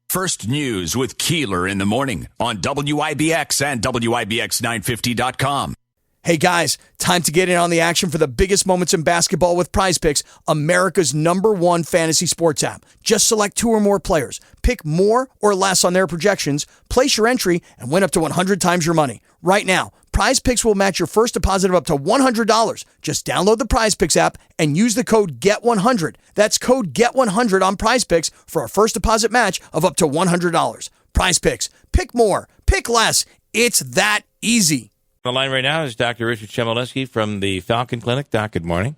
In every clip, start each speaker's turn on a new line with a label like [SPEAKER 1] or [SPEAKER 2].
[SPEAKER 1] First News with Keeler in the morning on WIBX and WIBX950.com.
[SPEAKER 2] Hey guys, time to get in on the action for the biggest moments in basketball with Prize Picks, America's #1 fantasy sports app. Just select 2 or more players, pick more or less on their projections, place your entry, and win up to 100 times your money. Right now, Prize Picks will match your first deposit of up to $100. Just download the Prize Picks app and use the code GET100. That's code GET100 on Prize Picks for a first deposit match of up to $100. Prize Picks. Pick more. Pick less. It's that easy.
[SPEAKER 3] On the line right now is Dr. Richard Chmielewski from the Falcon Clinic. Doc, good morning.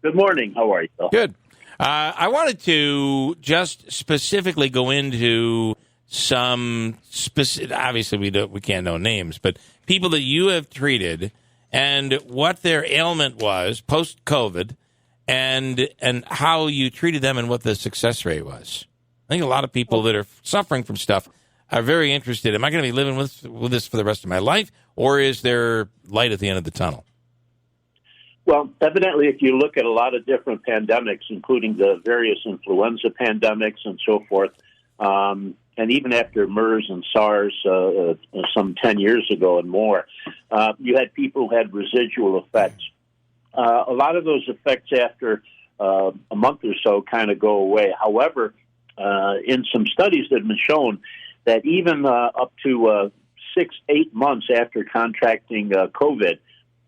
[SPEAKER 4] Good morning. How are you, Phil?
[SPEAKER 3] Good. I wanted to just specifically go into some specific, obviously we can't know names, but people that you have treated and what their ailment was post-COVID and how you treated them and what the success rate was. I think a lot of people that are suffering from stuff are very interested. Am I going to be living with this for the rest of my life, or is there light at the end of the tunnel?
[SPEAKER 4] Well, evidently, if you look at a lot of different pandemics, including the various influenza pandemics and so forth, and even after MERS and SARS some 10 years ago and more, you had people who had residual effects. A lot of those effects after a month or so kind of go away. However, in some studies that have been shown that even up to 6-8 months after contracting COVID,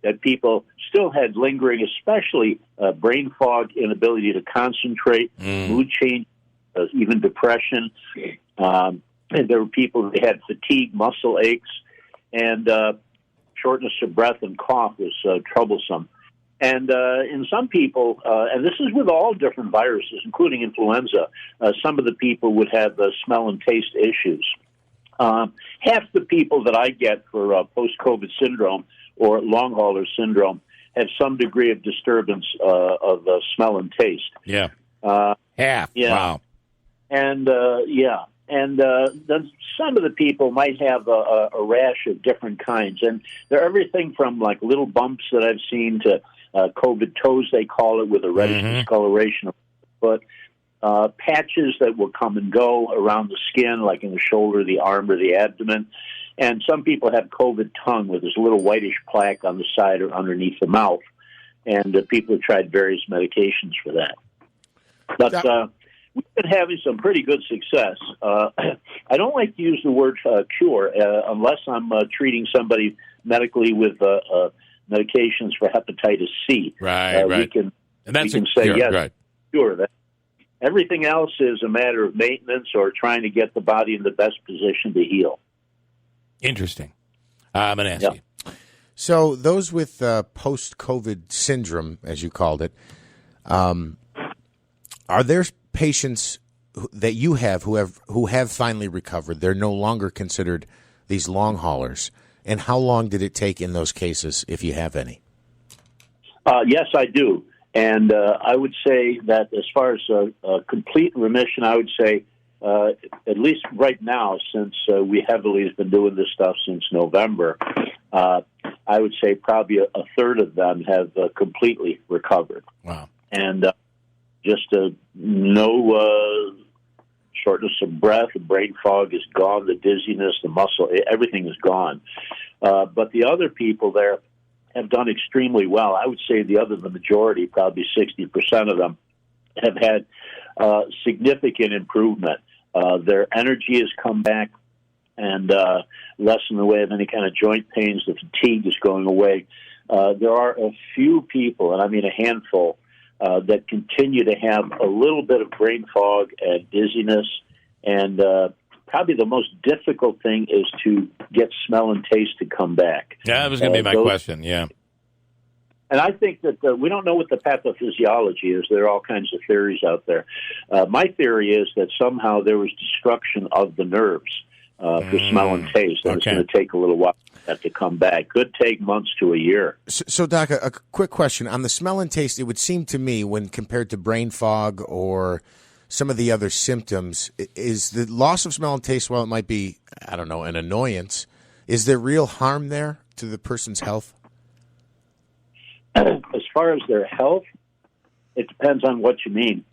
[SPEAKER 4] that people still had lingering, especially brain fog, inability to concentrate, mood change, even depression. And there were people that had fatigue, muscle aches, and shortness of breath and cough was troublesome. And in some people, and this is with all different viruses, including influenza, some of the people would have smell and taste issues. Half the people that I get for post-COVID syndrome or long hauler syndrome have some degree of disturbance of smell and taste.
[SPEAKER 3] Yeah. Half.
[SPEAKER 4] Yeah.
[SPEAKER 3] Wow.
[SPEAKER 4] And, And then some of the people might have a rash of different kinds. And they're everything from like little bumps that I've seen to COVID toes, they call it, with a reddish discoloration of the foot. Patches that will come and go around the skin, like in the shoulder, the arm, or the abdomen. And some people have COVID tongue, where there's a little whitish plaque on the side or underneath the mouth. And people have tried various medications for that. But we've been having some pretty good success. I don't like to use the word cure unless I'm treating somebody medically with medications for hepatitis C.
[SPEAKER 3] Right.
[SPEAKER 4] We can say,
[SPEAKER 3] cure,
[SPEAKER 4] yes,
[SPEAKER 3] right.
[SPEAKER 4] Cure. Everything else is a matter of maintenance or trying to get the body in the best position to heal.
[SPEAKER 3] Interesting. I'm going to ask you.
[SPEAKER 5] So those with post-COVID syndrome, as you called it, are there patients that you have who have finally recovered? They're no longer considered these long haulers. And how long did it take in those cases, if you have any?
[SPEAKER 4] Yes, I do. And I would say that as far as a complete remission, I would say at least right now, since we heavily have been doing this stuff since November, I would say probably a third of them have completely recovered.
[SPEAKER 3] Wow.
[SPEAKER 4] And just no shortness of breath, the brain fog is gone, the dizziness, the muscle, everything is gone. But the other people there have done extremely well. I would say the majority, probably 60% of them, have had significant improvement. Their energy has come back and less in the way of any kind of joint pains. The fatigue is going away. There are a few people, and I mean a handful, that continue to have a little bit of brain fog and dizziness. And probably the most difficult thing is to get smell and taste to come back.
[SPEAKER 3] Yeah, that was going to be my question, yeah.
[SPEAKER 4] And I think that we don't know what the pathophysiology is. There are all kinds of theories out there. My theory is that somehow there was destruction of the nerves for smell and taste, and it's going to take a little while for that to come back. Could take months to a year.
[SPEAKER 5] So Doc, a quick question. On the smell and taste, it would seem to me, when compared to brain fog or some of the other symptoms, is the loss of smell and taste, while it might be, I don't know, an annoyance, is there real harm there to the person's health?
[SPEAKER 4] As far as their health, it depends on what you mean.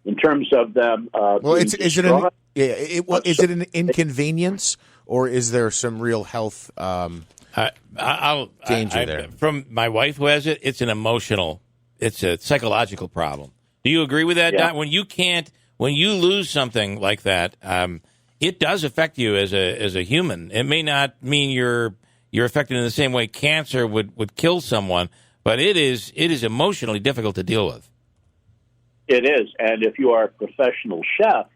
[SPEAKER 4] In terms of them,
[SPEAKER 5] is it an inconvenience, or is there some real health danger there?
[SPEAKER 3] From my wife who has it, it's a psychological problem. Do you agree with that,
[SPEAKER 4] Yeah.
[SPEAKER 3] Don? When you lose something like that, it does affect you as a human. It may not mean you're affected in the same way cancer would kill someone, but it is emotionally difficult to deal with.
[SPEAKER 4] It is, and if you are a professional chef,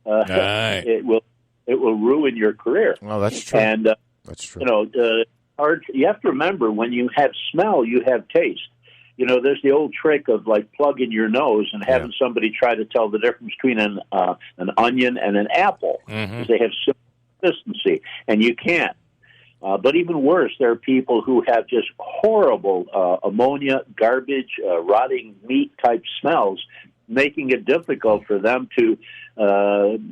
[SPEAKER 3] Right.
[SPEAKER 4] it will ruin your career.
[SPEAKER 5] Well, that's true.
[SPEAKER 4] And
[SPEAKER 5] that's true.
[SPEAKER 4] You have to remember, when you have smell, you have taste. There's the old trick of like plugging your nose and having somebody try to tell the difference between an onion and an apple, because they have similar consistency, and you can't. But even worse, there are people who have just horrible ammonia, garbage, rotting meat type smells, making it difficult for them to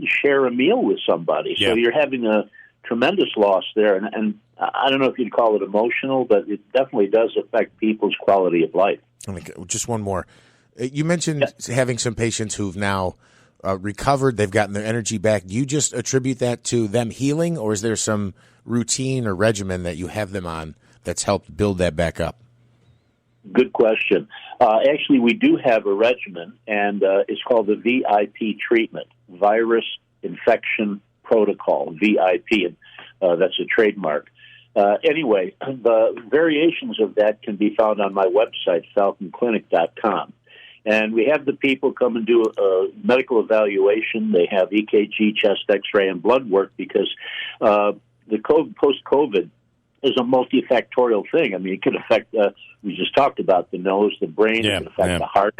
[SPEAKER 4] share a meal with somebody.
[SPEAKER 3] Yeah.
[SPEAKER 4] So you're having a tremendous loss there. And I don't know if you'd call it emotional, but it definitely does affect people's quality of life.
[SPEAKER 5] Just one more. You mentioned having some patients who've now recovered, they've gotten their energy back. Do you just attribute that to them healing, or is there some routine or regimen that you have them on that's helped build that back up?
[SPEAKER 4] Good question. Actually, we do have a regimen, and it's called the VIP treatment, Virus Infection Protocol, VIP, and that's a trademark. Anyway, the variations of that can be found on my website, falconclinic.com. And we have the people come and do a medical evaluation. They have EKG, chest X-ray, and blood work, because the post-COVID is a multifactorial thing. I mean, it could affect, we just talked about the nose, the brain, it could affect the heart.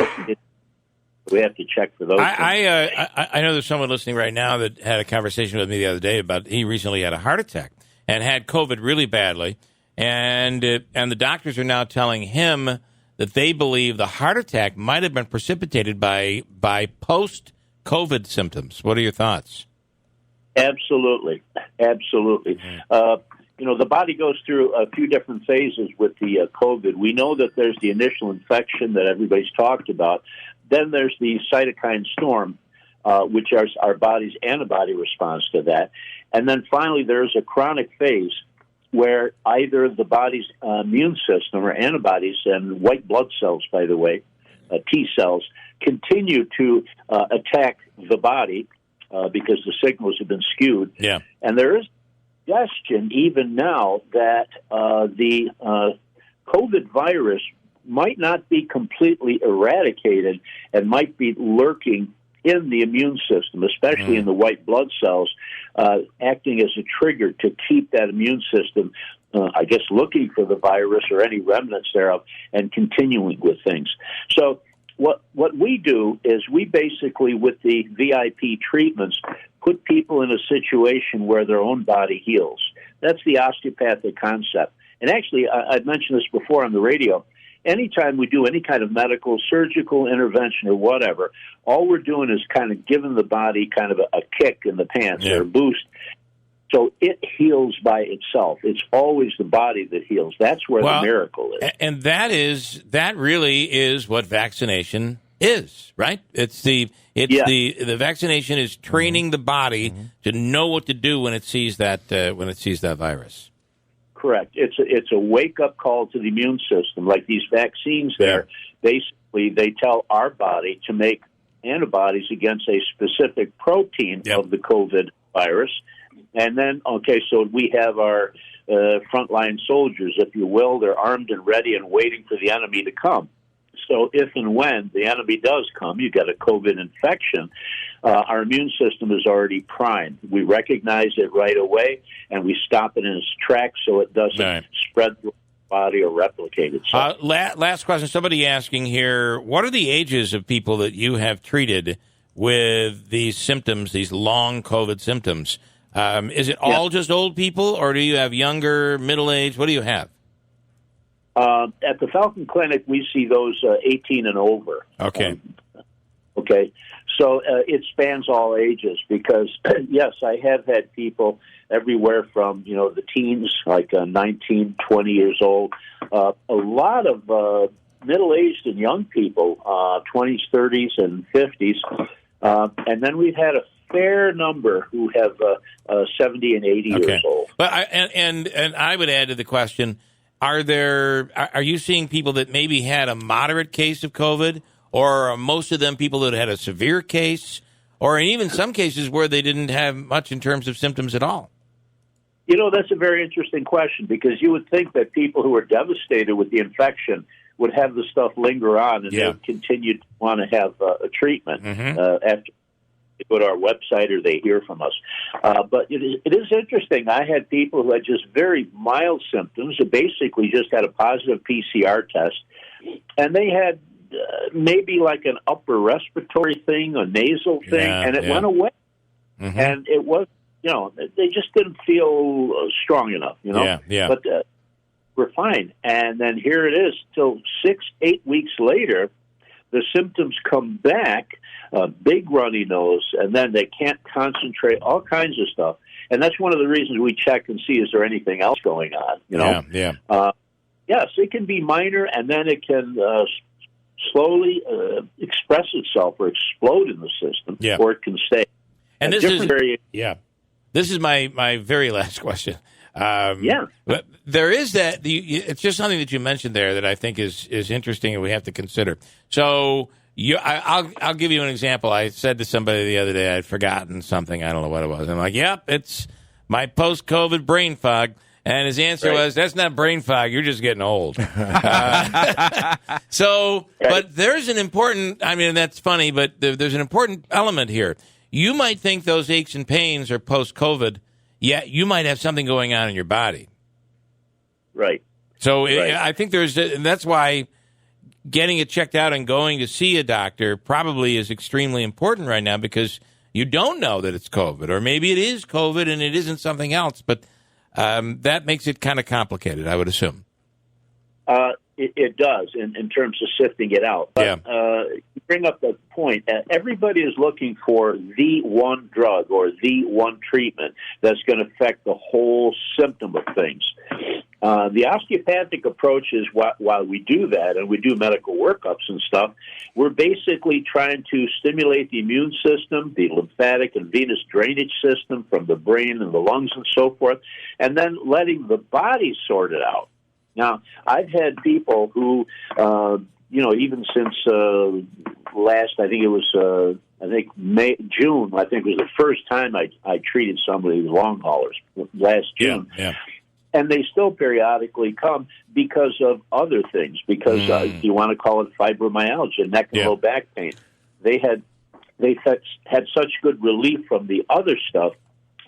[SPEAKER 4] We have to check for those things.
[SPEAKER 3] I know there's someone listening right now that had a conversation with me the other day about he recently had a heart attack and had COVID really badly, and the doctors are now telling him that they believe the heart attack might have been precipitated by post-COVID symptoms. What are your thoughts?
[SPEAKER 4] Absolutely. The body goes through a few different phases with the COVID. We know that there's the initial infection that everybody's talked about. Then there's the cytokine storm, which is our body's antibody response to that. And then finally there's a chronic phase where either the body's immune system or antibodies, and white blood cells, by the way, T cells, continue to attack the body because the signals have been skewed.
[SPEAKER 3] Yeah.
[SPEAKER 4] And there is suggestion even now that the COVID virus might not be completely eradicated and might be lurking in the immune system, especially in the white blood cells, acting as a trigger to keep that immune system, looking for the virus or any remnants thereof and continuing with things. So what we do is we basically, with the VIP treatments, put people in a situation where their own body heals. That's the osteopathic concept. And actually, I've mentioned this before on the radio. Anytime we do any kind of medical, surgical intervention or whatever, all we're doing is kind of giving the body kind of a kick in the pants or a boost. So it heals by itself. It's always the body that heals. That's where the miracle is.
[SPEAKER 3] And that really is what vaccination is, right? The vaccination is training the body to know what to do when it sees that virus.
[SPEAKER 4] Correct. It's a wake-up call to the immune system. Like these vaccines basically they tell our body to make antibodies against a specific protein of the COVID virus. And then, so we have our frontline soldiers, if you will. They're armed and ready and waiting for the enemy to come. So if and when the enemy does come, you get a COVID infection, our immune system is already primed. We recognize it right away, and we stop it in its tracks so it doesn't spread through the body or replicate itself.
[SPEAKER 3] Last question. Somebody asking here, what are the ages of people that you have treated with these symptoms, these long COVID symptoms? Is it all just old people, or do you have younger, middle-aged? What do you have?
[SPEAKER 4] At the Falcon Clinic, we see those 18 and over.
[SPEAKER 3] Okay.
[SPEAKER 4] So it spans all ages because, yes, I have had people everywhere from, the teens, like 19, 20 years old, a lot of middle-aged and young people, 20s, 30s, and 50s. And then we've had a fair number who have 70 and 80 years old.
[SPEAKER 3] But I would add to the question: are you seeing people that maybe had a moderate case of COVID, or are most of them people that had a severe case, or even some cases where they didn't have much in terms of symptoms at all?
[SPEAKER 4] That's a very interesting question, because you would think that people who are devastated with the infection would have the stuff linger on and they would continue to want to have a treatment after they go to our website or they hear from us. But it is interesting. I had people who had just very mild symptoms, who basically just had a positive PCR test, and they had maybe like an upper respiratory thing, a nasal thing, and it went away. And it was, they just didn't feel strong enough, But we're fine. And then here it is, till 6-8 weeks later, the symptoms come back, big runny nose, and then they can't concentrate, all kinds of stuff. And that's one of the reasons we check and see, is there anything else going on, Yes, it can be minor, and then it can slowly express itself or explode in the system, or it can stay.
[SPEAKER 3] And this is my very last question. But there is that. It's just something that you mentioned there that I think is interesting and we have to consider. So I'll give you an example. I said to somebody the other day I'd forgotten something. I don't know what it was. I'm like, yep, it's my post-COVID brain fog. And his answer was, that's not brain fog. You're just getting old. But there's an important, that's funny, but there's an important element here. You might think those aches and pains are post-COVID, yet you might have something going on in your body.
[SPEAKER 4] Right.
[SPEAKER 3] So I think and that's why getting it checked out and going to see a doctor probably is extremely important right now, because you don't know that it's COVID, or maybe it is COVID and it isn't something else, but that makes it kind of complicated, I would assume.
[SPEAKER 4] It does in terms of sifting it out. But you bring up that point. Everybody is looking for the one drug or the one treatment that's going to affect the whole symptom of things. The osteopathic approach is, while we do that and we do medical workups and stuff, we're basically trying to stimulate the immune system, the lymphatic and venous drainage system from the brain and the lungs and so forth, and then letting the body sort it out. Now, I've had people who, even since last, I think it was, June, I think was the first time I treated somebody with long haulers, last June. And they still periodically come because of other things, because you want to call it fibromyalgia, neck and low back pain. They had such good relief from the other stuff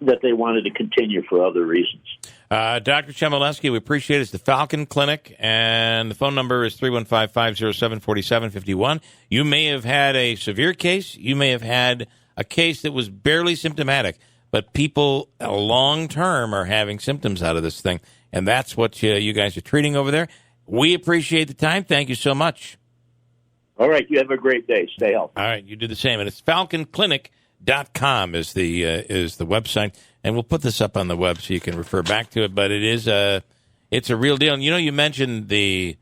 [SPEAKER 4] that they wanted to continue for other reasons.
[SPEAKER 3] Dr. Chmielewski, we appreciate it. It's the Falcon Clinic, and the phone number is 315-507-4751. You may have had a severe case. You may have had a case that was barely symptomatic, but people long-term are having symptoms out of this thing, and that's what you guys are treating over there. We appreciate the time. Thank you so much.
[SPEAKER 4] All right. You have a great day. Stay healthy.
[SPEAKER 3] All right. You do the same. And it's falconclinic.com is the website, and we'll put this up on the web so you can refer back to it. But it's a real deal. And you mentioned the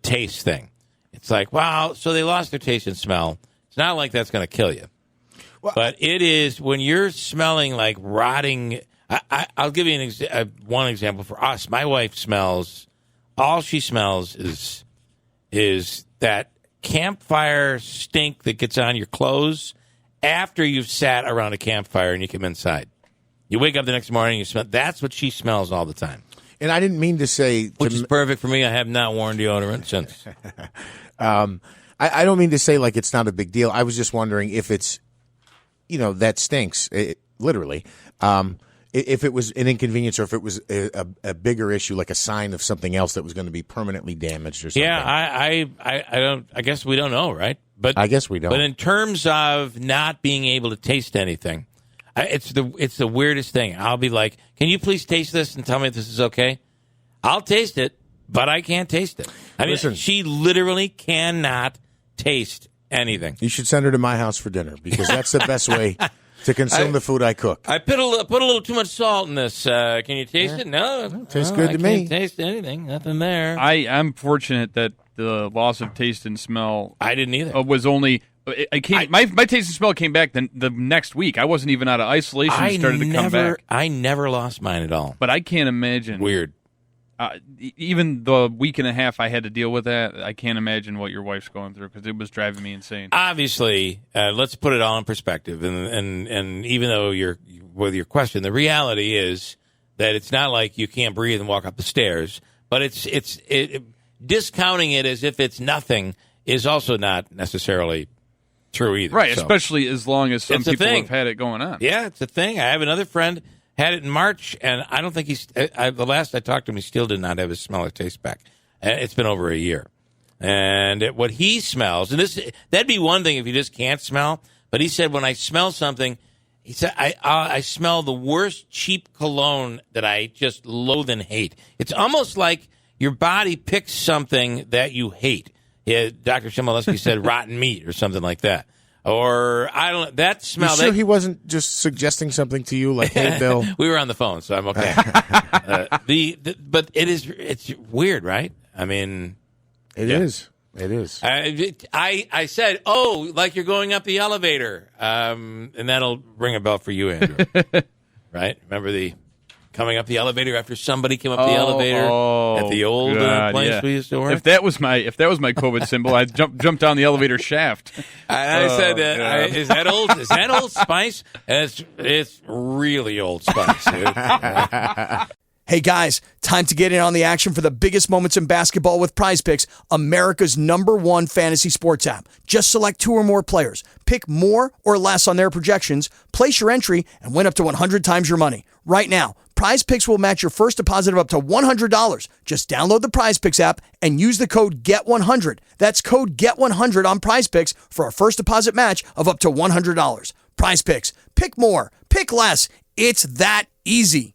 [SPEAKER 3] taste thing. It's like, wow, so they lost their taste and smell. It's not like that's going to kill you, but it is when you're smelling like rotting. I'll give you one example for us. My wife smells. All she smells is that campfire stink that gets on your clothes after you've sat around a campfire and you come inside. You wake up the next morning, you smell. That's what she smells all the time.
[SPEAKER 5] And I didn't mean to say...
[SPEAKER 3] Which is perfect for me. I have not worn deodorant since.
[SPEAKER 5] I don't mean to say like it's not a big deal. I was just wondering if it's, that stinks, literally. If it was an inconvenience or if it was a bigger issue, like a sign of something else that was going to be permanently damaged or something.
[SPEAKER 3] Yeah, I don't. I guess we don't know, right? But
[SPEAKER 5] I guess we don't.
[SPEAKER 3] But in terms of not being able to taste anything, it's the weirdest thing. I'll be like, "Can you please taste this and tell me if this is okay?" I'll taste it, but I can't taste it. Listen, she literally cannot taste anything.
[SPEAKER 5] You should send her to my house for dinner because that's the best way to consume the food I cook.
[SPEAKER 3] I put a little too much salt in this. Can you taste it? No.
[SPEAKER 5] It tastes good to me.
[SPEAKER 3] I can't taste anything. Nothing there.
[SPEAKER 6] I'm fortunate that the loss of taste and smell...
[SPEAKER 3] I didn't either.
[SPEAKER 6] ...was only My taste and smell came back the next week. I wasn't even out of isolation. It started to come back.
[SPEAKER 3] I never lost mine at all.
[SPEAKER 6] But I can't imagine.
[SPEAKER 3] Weird.
[SPEAKER 6] Even the week and a half I had to deal with that, I can't imagine what your wife's going through because it was driving me insane.
[SPEAKER 3] Obviously, let's put it all in perspective. And even though with your question, the reality is that it's not like you can't breathe and walk up the stairs. But it's discounting it as if it's nothing is also not necessarily true either.
[SPEAKER 6] Right,
[SPEAKER 3] so,
[SPEAKER 6] especially as long as some people have had it going on.
[SPEAKER 3] Yeah, it's a thing. I have another friend had it in March, and I don't think the last I talked to him, he still did not have his smell or taste back. It's been over a year. And what he smells, and that'd be one thing if you just can't smell, but he said when I smell something, he said, I smell the worst cheap cologne that I just loathe and hate. It's almost like your body picks something that you hate. Yeah, Dr. Chmielewski said rotten meat or something like that. Or, I don't that smell.
[SPEAKER 5] You sure he wasn't just suggesting something to you like, hey, Bill?
[SPEAKER 3] We were on the phone, so I'm okay. But it's weird, right? I mean.
[SPEAKER 5] It is. It is.
[SPEAKER 3] I said, oh, like you're going up the elevator. And that'll ring a bell for you, Andrew. Right? Remember the coming up the elevator after somebody came up the elevator at the old place we used to work?
[SPEAKER 6] If that was my COVID symbol, I'd jump down the elevator shaft.
[SPEAKER 3] I said, is that old? Is that Old Spice? And it's really Old Spice.
[SPEAKER 2] Hey guys, time to get in on the action for the biggest moments in basketball with Prize Picks, America's #1 fantasy sports app. Just select 2 or more players, pick more or less on their projections, place your entry, and win up to 100 times your money. Right now, Prize Picks will match your first deposit of up to $100. Just download the Prize Picks app and use the code GET100. That's code GET100 on Prize Picks for a first deposit match of up to $100. Prize Picks. Pick more. Pick less. It's that easy.